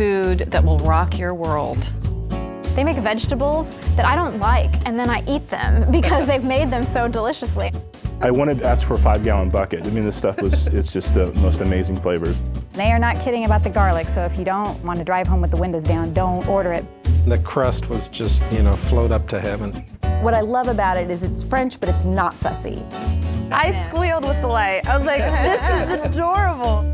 food that will rock your world. They make vegetables that I don't like, and then I eat them because they've made them so deliciously. I wanted to ask for a 5-gallon bucket. I mean, this stuff it's just the most amazing flavors. They are not kidding about the garlic, so if you don't want to drive home with the windows down, don't order it. The crust was just, you know, float up to heaven. What I love about it is it's French, but it's not fussy. I squealed with delight. I was like, this is adorable.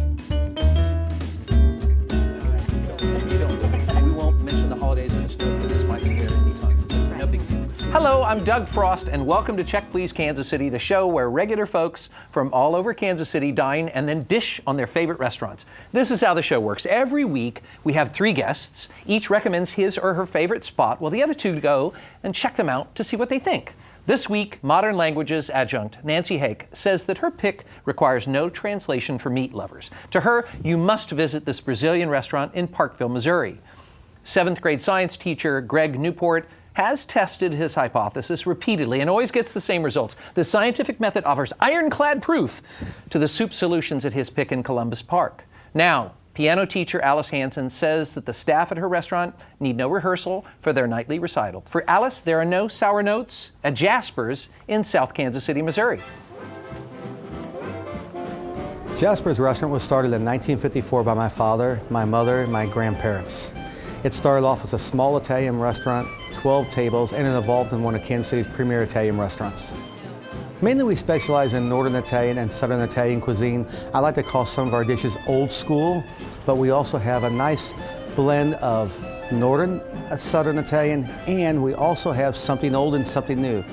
We won't mention the holidays in the snow because this might be here anytime. No big deal. Hello, I'm Doug Frost, and welcome to Check Please Kansas City, the show where regular folks from all over Kansas City dine and then dish on their favorite restaurants. This is how the show works. Every week, we have 3 guests. Each recommends his or her favorite spot, while the other 2 go and check them out to see what they think. This week, modern languages adjunct Nancy Hake says that her pick requires no translation for meat lovers. To her, you must visit this Brazilian restaurant in Parkville, Missouri. 7th grade science teacher Greg Newport has tested his hypothesis repeatedly and always gets the same results. The scientific method offers ironclad proof to the soup solutions at his pick in Columbus Park. Now, piano teacher Alice Hansen says that the staff at her restaurant need no rehearsal for their nightly recital. For Alice, there are no sour notes at Jasper's in South Kansas City, Missouri. Jasper's restaurant was started in 1954 by my father, my mother, and my grandparents. It started off as a small Italian restaurant, 12 tables, and it evolved in one of Kansas City's premier Italian restaurants. Mainly we specialize in Northern Italian and Southern Italian cuisine. I like to call some of our dishes old school, but we also have a nice blend of Northern, Southern Italian, and we also have something old and something new.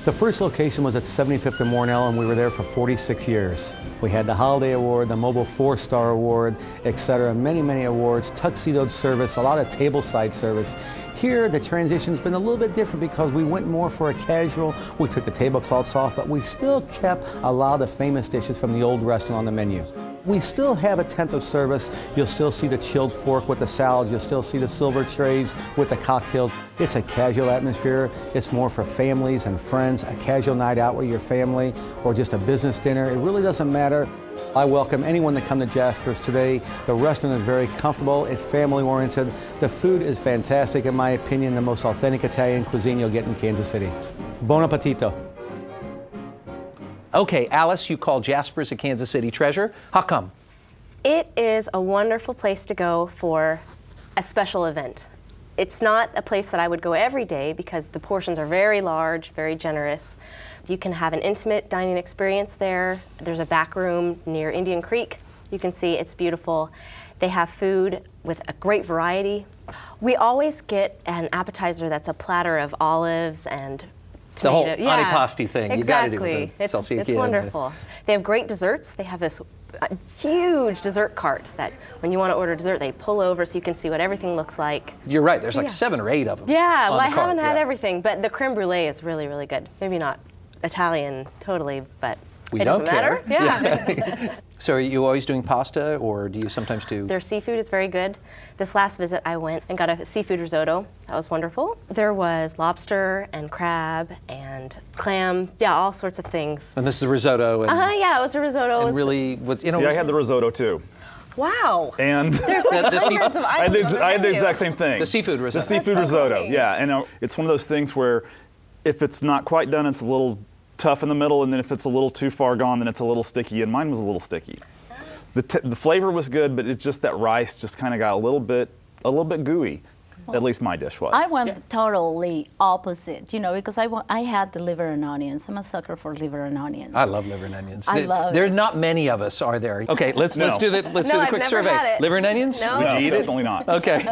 The first location was at 75th and Mornell, and we were there for 46 years. We had the Holiday Award, the Mobile 4-Star Award, etc. Many, many awards, tuxedoed service, a lot of tableside service. Here, the transition's been a little bit different because we went more for a casual. We took the tablecloths off, but we still kept a lot of the famous dishes from the old restaurant on the menu. We still have attentive service. You'll still see the chilled fork with the salads. You'll still see the silver trays with the cocktails. It's a casual atmosphere. It's more for families and friends, a casual night out with your family, or just a business dinner. It really doesn't matter. I welcome anyone to come to Jasper's today. The restaurant is very comfortable. It's family-oriented. The food is fantastic. In my opinion, the most authentic Italian cuisine you'll get in Kansas City. Buon appetito. Okay, Alice, you call Jasper's a Kansas City treasure. How come? It is a wonderful place to go for a special event. It's not a place that I would go every day because the portions are very large, very generous. You can have an intimate dining experience there. There's a back room near Indian Creek. You can see it's beautiful. They have food with a great variety. We always get an appetizer that's a platter of olives and the whole tomato. antipasti thing. Exactly. You got to do with the salsiccia. It's wonderful. They have great desserts. They have this huge dessert cart that when you want to order dessert, they pull over so you can see what everything looks like. You're right. There's like 7 or 8 of them. Yeah, well, I cart. haven't had everything, but the creme brulee is really, really good. Maybe not Italian totally, but we it don't doesn't care. matter. Yeah. So are you always doing pasta, or do you sometimes do? Their seafood is very good. This last visit, I went and got a seafood risotto. That was wonderful. There was lobster and crab and clam, yeah, all sorts of things. And this is a risotto. And, yeah, it was a risotto. And really, what, you know. See, I had the risotto too. Wow. And there's like hundreds of items I had the exact same thing. The seafood risotto. The seafood risotto, yeah. And it's one of those things where if it's not quite done, it's a little tough in the middle, and then if it's a little too far gone, then it's a little sticky, and mine was a little sticky. The flavor was good, but it's just that rice just kind of got a little bit gooey. At least my dish was. I went totally opposite, you know, because I had the liver and onions. I'm a sucker for liver and onions. I love liver and onions. There's not many of us, are there? Okay, let's do the quick survey. Liver and onions? No. Would you eat definitely not. Okay,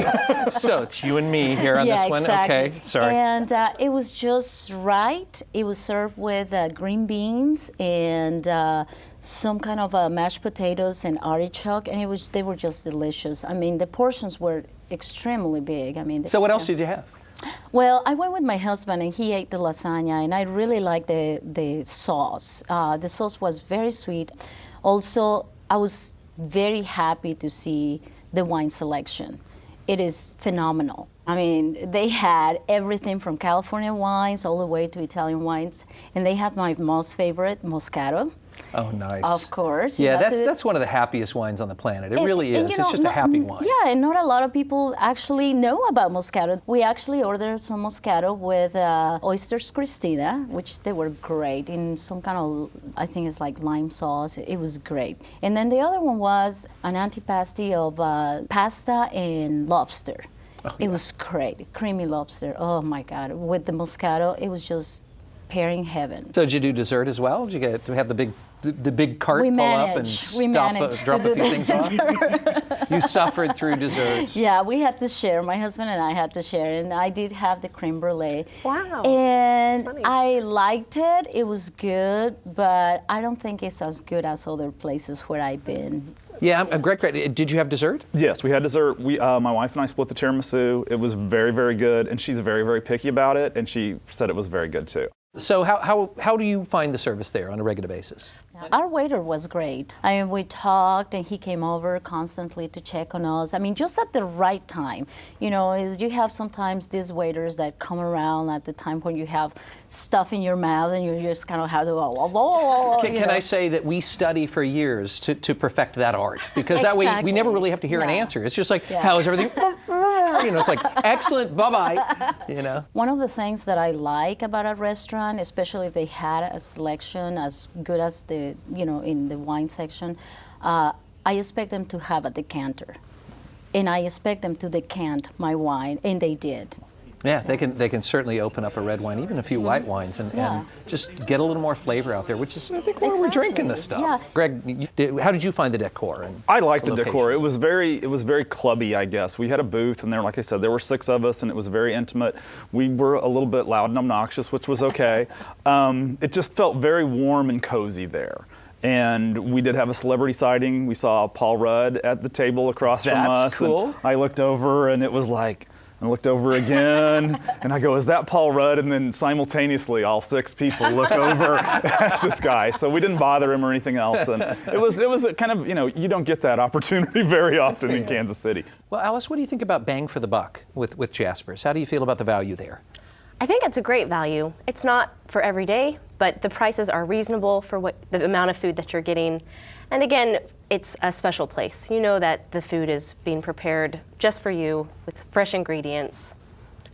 so it's you and me here on this one. Exactly. Okay, sorry. And it was just right. It was served with green beans and some kind of mashed potatoes and artichoke, and they were just delicious. I mean, the portions were extremely big. I mean. So what else did you have? Well, I went with my husband, and he ate the lasagna, and I really liked the sauce. The sauce was very sweet. Also, I was very happy to see the wine selection. It is phenomenal. I mean, they had everything from California wines all the way to Italian wines, and they had my most favorite, Moscato. Oh, nice. Of course. you Yeah, have to- that's one of the happiest wines on the planet. It really is. and, It's you know, just a happy wine. Yeah, and not a lot of people actually know about Moscato. We actually ordered some Moscato with oysters Christina, which they were great in some kind of, I think it's like lime sauce. It was great. And then the other one was an antipasti of pasta and lobster. It was great, creamy lobster. Oh my God, with the Moscato, it was just pairing heaven. So did you do dessert as well? Did you get to have the big cart We pull up and managed. We managed drop to a do few things off? You suffered through dessert. Yeah, we had to share. My husband and I had to share, and I did have the creme brulee. Wow. And That's funny. I liked it. It was good, but I don't think it's as good as other places where I've been. Yeah, I'm Greg. Did you have dessert? Yes, we had dessert. My wife and I split the tiramisu. It was very, very good, and she's very, very picky about it, and she said it was very good too. So how do you find the service there on a regular basis? Our waiter was great. I mean, we talked, and he came over constantly to check on us. I mean, just at the right time. You know, you have sometimes these waiters that come around at the time when you have stuff in your mouth, and you just kind of have to go, whoa, whoa, whoa, Can I say that we study for years to perfect that art? Because that way we never really have to hear an answer. It's just like, how is everything? You know, it's like, excellent, bye-bye, you know. One of the things that I like about a restaurant, especially if they had a selection as good as in the wine section, I expect them to have a decanter. And I expect them to decant my wine, and they did. Yeah, they can certainly open up a red wine, even a few white wines, and just get a little more flavor out there, which is, I think, why we're drinking this stuff. Yeah. Greg, how did you find the decor? And I liked the location? decor. It was very clubby, I guess. We had a booth, and there, like I said, there were 6 of us, and it was very intimate. We were a little bit loud and obnoxious, which was okay. It just felt very warm and cozy there. And we did have a celebrity sighting. We saw Paul Rudd at the table across from us. That's cool. And I looked over, and it was like, I looked over again, and I go, is that Paul Rudd? And then simultaneously, all 6 people look over at this guy. So we didn't bother him or anything else. And it was a kind of, you don't get that opportunity very often in Kansas City. Well, Alice, what do you think about bang for the buck with Jasper's? How do you feel about the value there? I think it's a great value. It's not for every day, but the prices are reasonable for the amount of food that you're getting. And again, it's a special place. You know that the food is being prepared just for you with fresh ingredients.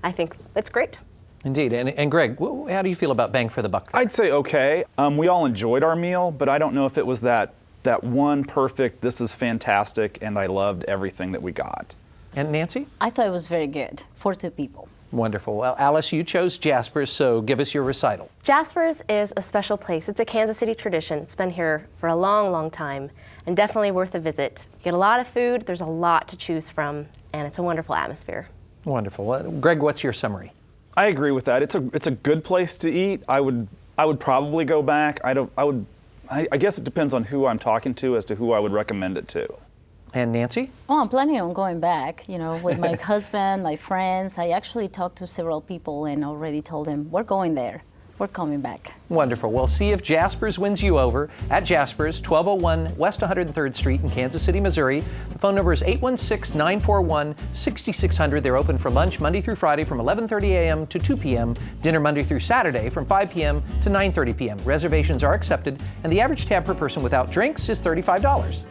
I think it's great. Indeed. And Greg, how do you feel about bang for the buck there? I'd say okay. We all enjoyed our meal, but I don't know if it was that one perfect, this is fantastic, and I loved everything that we got. And Nancy? I thought it was very good for 2 people. Wonderful. Well, Alice, you chose Jasper's, so give us your recital. Jasper's is a special place. It's a Kansas City tradition. It's been here for a long, long time, and definitely worth a visit. You get a lot of food, there's a lot to choose from, and it's a wonderful atmosphere. Wonderful. Well, Greg, what's your summary? I agree with that. It's a good place to eat. I would probably go back. I guess it depends on who I'm talking to as to who I would recommend it to. And Nancy? Oh, I'm planning on going back, with my husband, my friends. I actually talked to several people and already told them, we're going there. We're coming back. Wonderful. Well, see if Jasper's wins you over at Jasper's, 1201 West 103rd Street in Kansas City, Missouri. The phone number is 816-941-6600. They're open for lunch Monday through Friday from 11:30 a.m. to 2 p.m., dinner Monday through Saturday from 5 p.m. to 9:30 p.m. Reservations are accepted, and the average tab per person without drinks is $35.